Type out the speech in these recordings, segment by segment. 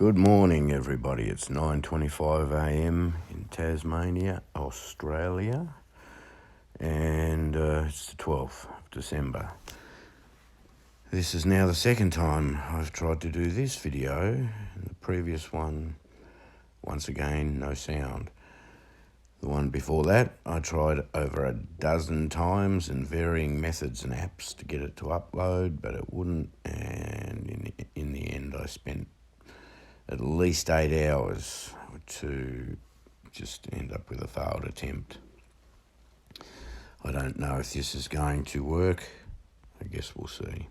Good morning, everybody. It's 9:25 a.m. in Tasmania, Australia, and it's the 12th of December. This is now the second time I've tried to do this video. In the previous one, once again, no sound. The one before that, I tried over a dozen times and varying methods and apps to get it to upload, but it wouldn't, and in the end I spent at least 8 hours to just end up with a failed attempt. I don't know if this is going to work. I guess we'll see.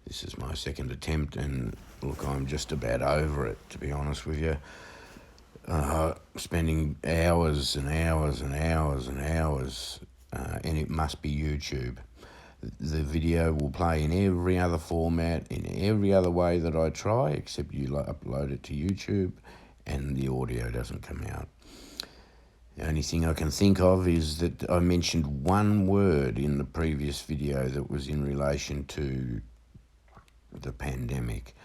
This is my second attempt, and look, I'm just about over it, to be honest with you. Spending hours and hours and hours and hours, and it must be YouTube. The video will play in every other format, in every other way that I try, except you upload it to YouTube and the audio doesn't come out. The only thing I can think of is that I mentioned one word in the previous video that was in relation to the pandemic.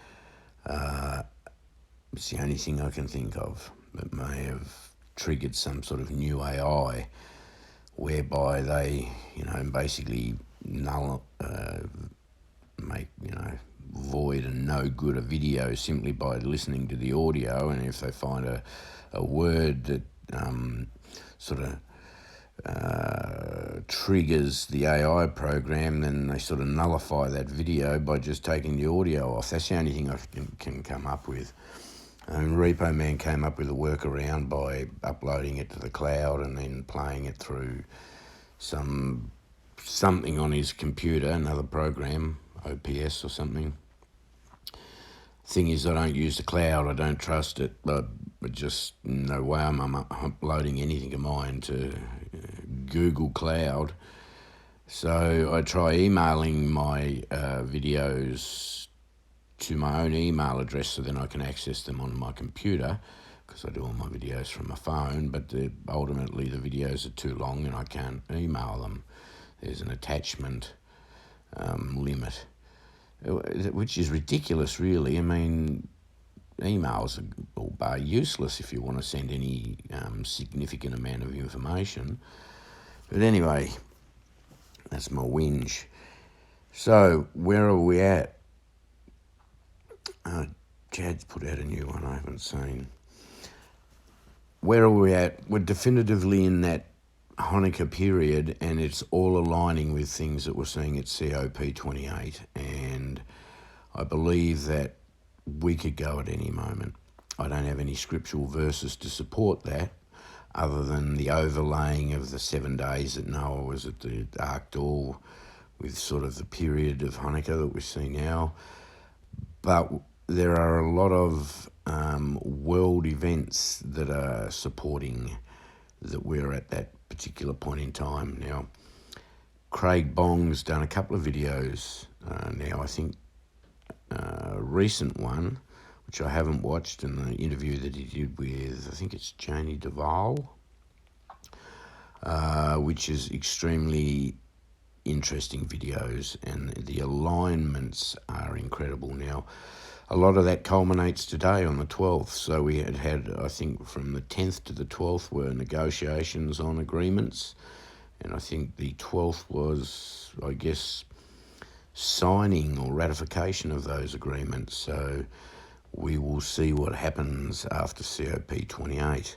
It's the only thing I can think of that may have triggered some sort of new AI whereby they, basically make, void and no good a video simply by listening to the audio, and if they find a word that triggers the AI program, then they sort of nullify that video by just taking the audio off. That's the only thing I can come up with. Repo Man came up with a workaround by uploading it to the cloud and then playing it through something on his computer, another program, OPS or something. Thing is, I don't use the cloud, I don't trust it, but just no way I'm uploading anything of mine to Google Cloud. So I try emailing my videos to my own email address so then I can access them on my computer, because I do all my videos from my phone, but ultimately the videos are too long and I can't email them. There's an attachment limit, which is ridiculous, really. I mean, emails are useless if you want to send any significant amount of information. But anyway, that's my whinge. So, where are we at? Chad's put out a new one I haven't seen. Where are we at? We're definitively in that Hanukkah period, and it's all aligning with things that we're seeing at COP28, and I believe that we could go at any moment. I don't have any scriptural verses to support that, other than the overlaying of the 7 days that Noah was at the Ark door with sort of the period of Hanukkah that we see now. But there are a lot of world events that are supporting that we're at that particular point in time. Now, Craig Bong's done a couple of videos now. I think a recent one, which I haven't watched, and the interview that he did with, I think it's Janie Duvall, which is extremely interesting videos, and the alignments are incredible. Now, a lot of that culminates today on the 12th. So we had, I think, from the 10th to the 12th were negotiations on agreements. And I think the 12th was, I guess, signing or ratification of those agreements. So we will see what happens after COP28.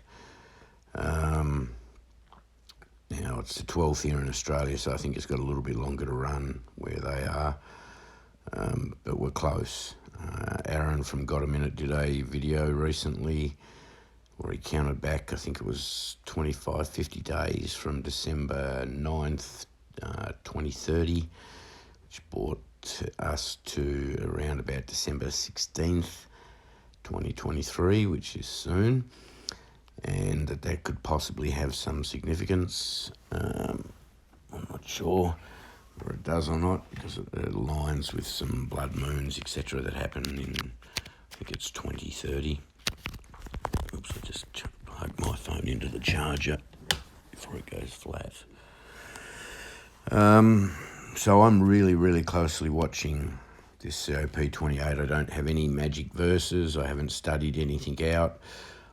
Now, it's the 12th here in Australia, so I think it's got a little bit longer to run where they are. But we're close. Aaron from Got a Minute did a video recently where he counted back, I think it was 50 days from December 9th, 2030, which brought us to around about December 16th, 2023, which is soon, and that could possibly have some significance. I'm not sure whether it does or not, because it aligns with some blood moons, etc., that happen in, I think it's 2030. Oops, I just plugged my phone into the charger before it goes flat. So I'm really, really closely watching this COP 28. I don't have any magic verses. I haven't studied anything out.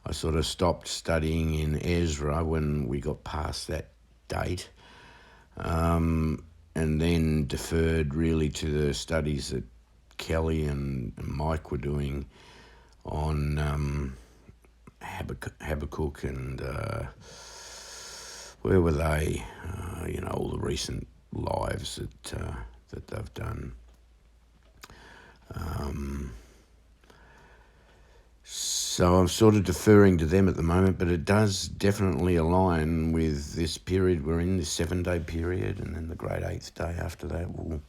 I sort of stopped studying in Ezra when we got past that date, and then deferred really to the studies that Kelly and Mike were doing on Habakkuk and where were they? All the recent lives that they've done. So I'm sort of deferring to them at the moment, but it does definitely align with this period we're in, this 7-day period, and then the great 8th day after that. We'll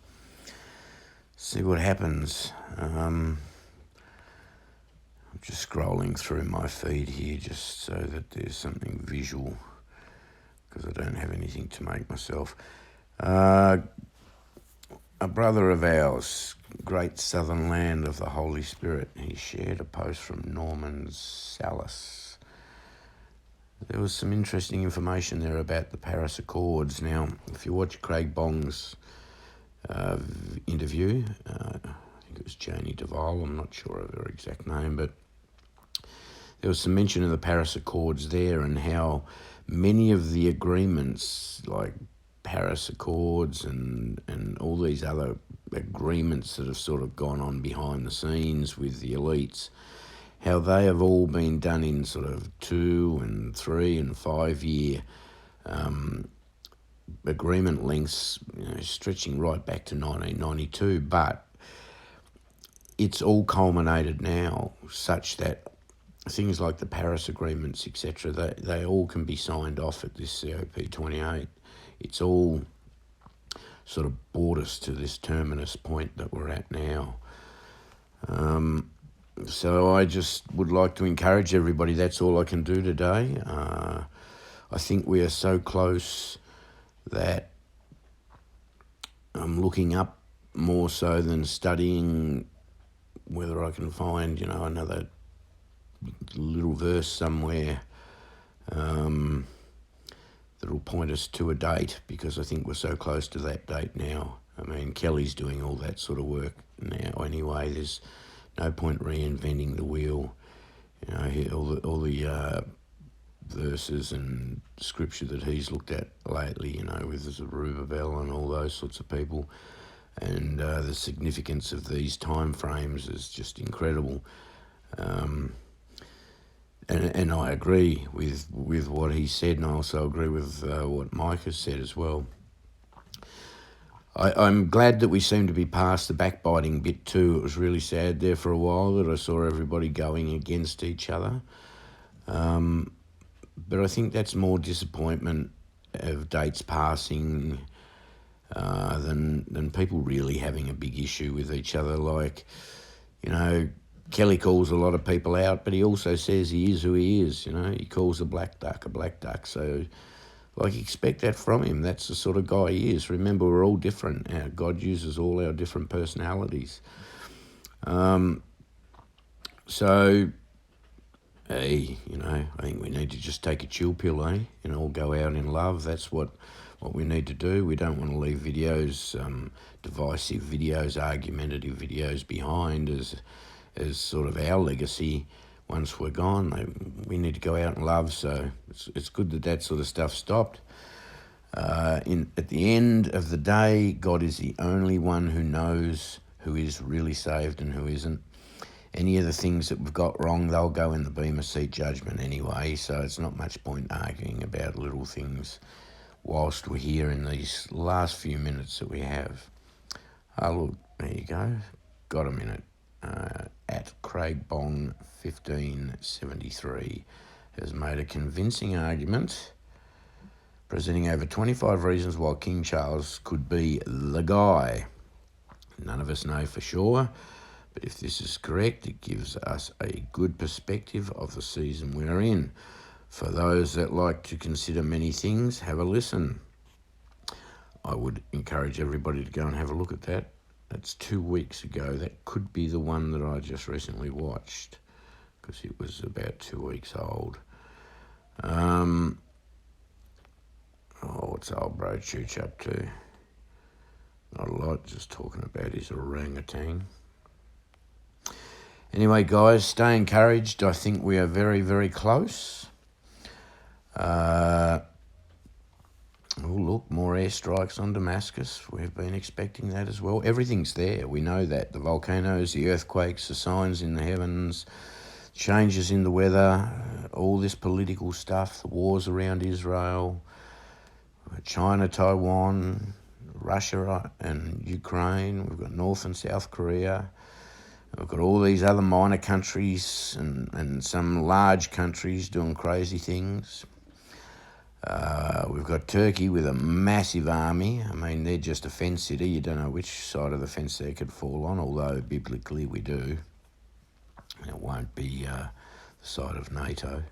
see what happens. I'm just scrolling through my feed here just so that there's something visual, because I don't have anything to make myself. A brother of ours, great southern land of the Holy Spirit, he shared a post from Norman Salas. There was some interesting information there about the Paris Accords. Now, if you watch Craig Bong's interview, I think it was Janie Duvall, I'm not sure of her exact name, but there was some mention of the Paris Accords there and how many of the agreements, like Paris Accords and all these other agreements that have sort of gone on behind the scenes with the elites, how they have all been done in sort of 2 and 3 and 5 year agreement lengths, stretching right back to 1992. But it's all culminated now such that things like the Paris agreements, etc., they all can be signed off at this COP28. It's all sort of brought us to this terminus point that we're at now. So I just would like to encourage everybody, that's all I can do today. I think we are so close that I'm looking up more so than studying whether I can find, another little verse somewhere that'll point us to a date, because I think we're so close to that date now. I mean, Kelly's doing all that sort of work now anyway. There's no point reinventing the wheel. All the verses and scripture that he's looked at lately, with Zerubbabel and all those sorts of people, and the significance of these time frames is just incredible. And I agree with what he said, and I also agree with what Mike has said as well. I'm glad that we seem to be past the backbiting bit too. It was really sad there for a while that I saw everybody going against each other. But I think that's more disappointment of dates passing than people really having a big issue with each other. Like, Kelly calls a lot of people out, but he also says he is who he is. He calls a black duck a black duck. So, expect that from him. That's the sort of guy he is. Remember, we're all different. God uses all our different personalities. So, hey, I think we need to just take a chill pill, all go out in love. That's what we need to do. We don't want to leave videos, divisive videos, argumentative videos behind as sort of our legacy once we're gone. We need to go out and love, so it's good that sort of stuff stopped. At the end of the day, God is the only one who knows who is really saved and who isn't. Any of the things that we've got wrong, they'll go in the Bema Seat judgment anyway, so it's not much point arguing about little things whilst we're here in these last few minutes that we have. Oh, look, there you go. Got a minute. At Craig Bong 1573 has made a convincing argument, presenting over 25 reasons why King Charles could be the guy. None of us know for sure, but if this is correct, it gives us a good perspective of the season we're in. For those that like to consider many things, have a listen. I would encourage everybody to go and have a look at that. That's 2 weeks ago. That could be the one that I just recently watched, because it was about 2 weeks old. What's old bro Chooch up to? Not a lot, just talking about his orangutan. Anyway, guys, stay encouraged. I think we are very, very close. Oh, look, more airstrikes on Damascus. We've been expecting that as well. Everything's there. We know that. The volcanoes, the earthquakes, the signs in the heavens, changes in the weather, all this political stuff, the wars around Israel, China, Taiwan, Russia and Ukraine. We've got North and South Korea. We've got all these other minor countries and some large countries doing crazy things. We've got Turkey with a massive army. I mean, they're just a fence sitter. You don't know which side of the fence they could fall on, although biblically we do. It won't be the side of NATO.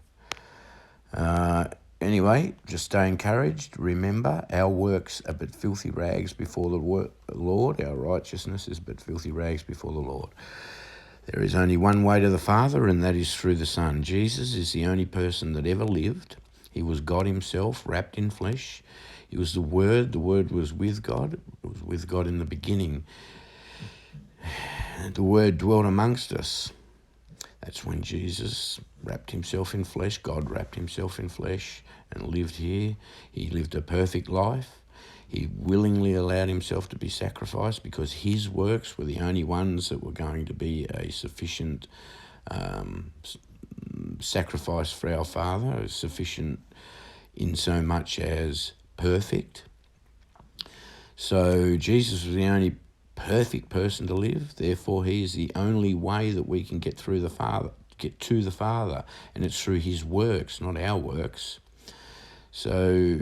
Anyway, just stay encouraged. Remember, our works are but filthy rags before the Lord. Our righteousness is but filthy rags before the Lord. There is only one way to the Father, and that is through the Son. Jesus is the only person that ever lived. He was God himself, wrapped in flesh. He was the Word. The Word was with God. It was with God in the beginning. The Word dwelt amongst us. That's when Jesus wrapped himself in flesh. God wrapped himself in flesh and lived here. He lived a perfect life. He willingly allowed himself to be sacrificed because his works were the only ones that were going to be a sufficient sacrifice for our Father, sufficient in so much as perfect. So Jesus was the only perfect person to live. Therefore, he is the only way that we can get to the Father, and it's through his works, not our works. So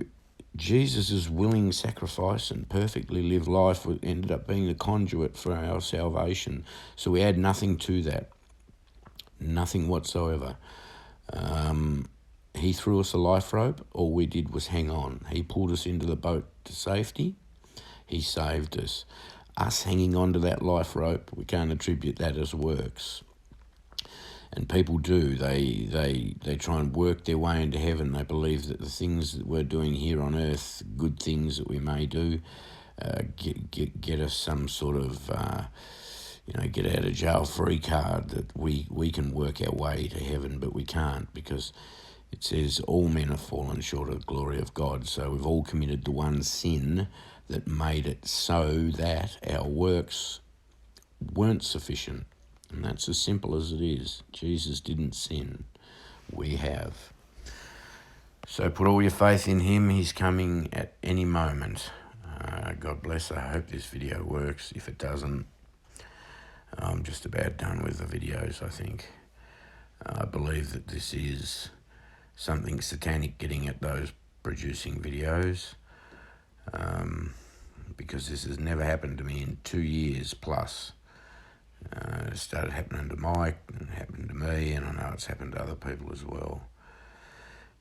Jesus' willing sacrifice and perfectly lived life ended up being the conduit for our salvation. So we add nothing to that, nothing whatsoever. He threw us a life rope. All we did was hang on. He pulled us into the boat to safety. He saved us. Us hanging on to that life rope, we can't attribute that as works. And people do. They try and work their way into heaven. They believe that the things that we're doing here on earth, good things that we may do, get us some sort of get out of jail free card, that we can work our way to heaven, but we can't, because it says all men have fallen short of the glory of God. So we've all committed the one sin that made it so that our works weren't sufficient. And that's as simple as it is. Jesus didn't sin. We have. So put all your faith in him. He's coming at any moment. God bless. I hope this video works. If it doesn't, I'm just about done with the videos, I think. I believe that this is something satanic getting at those producing videos, because this has never happened to me in 2 years plus. It started happening to Mike, and it happened to me, and I know it's happened to other people as well.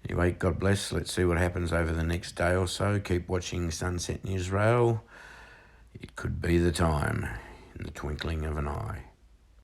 Anyway, God bless. Let's see what happens over the next day or so. Keep watching Sunset in Israel. It could be the time, in the twinkling of an eye.